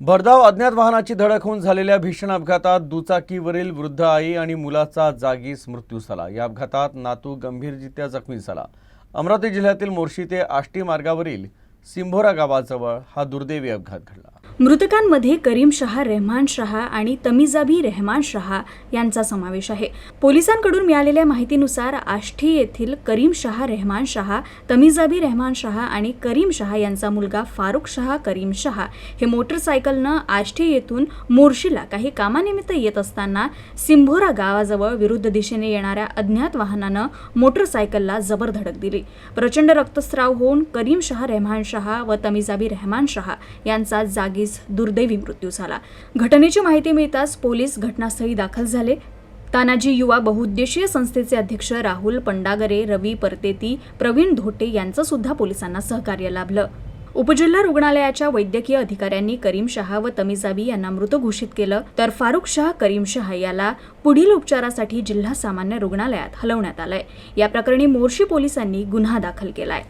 भरधाव अज्ञात वाहनाची धडक होऊन झालेल्या भीषण अपघातात दुचाकीवरील वृद्ध आई आणि मुलाचा जागीच मृत्यू झाला। या अपघातात नातू गंभीररित्या जखमी झाला। अमरावती जिल्ह्यातील मोर्शी ते आष्टी मार्गावरील सिंभोरा गावाजवळ हा दुर्दैवी अपघात घडला। मृतकांमध्ये करीम शाह, रहमान शाह आणि तमीजाबी रहमान शाह यांचा समावेश आहे। पोलिसांकडून मिळालेल्या माहितीनुसार आष्टी येथील करीम शाह, रहमान शाह, तमीजाबी रहमान शाह आणि करीम शाह यांचा मुलगा फारुख शाह करीम शाह हे मोटरसायकलनं आष्टी येथून मोर्शीला काही कामानिमित्त येत असताना सिंभोरा गावाजवळ विरुद्ध दिशेने येणाऱ्या अज्ञात वाहनानं मोटरसायकलला जबर धडक दिली। प्रचंड रक्तस्राव होऊन करीम शाह, रहमान शाह व तमीजाबी रहमान शाह यांचा जागी दुर्दैवी मृत्यू झाला। घटनेची माहिती मिळताच पोलीस घटनास्थळी दाखल झाले। तानाजी युवा बहुउद्देशीय संस्थेचे अध्यक्ष राहुल पंडागरे, रवी परतेती, प्रवीण धोटे यांचं सुद्धा पोलिसांना सहकार्य लाभलं। उपजिल्हा रुग्णालयाच्या वैद्यकीय अधिकाऱ्यांनी करीम शाह व तमीजाबी यांना मृत घोषित केलं, तर फारुख शाह, करीम शाह याला पुढील उपचारासाठी जिल्हा सामान्य रुग्णालयात हलवण्यात आलंय। या प्रकरणी मोर्शी पोलिसांनी गुन्हा दाखल केलाय।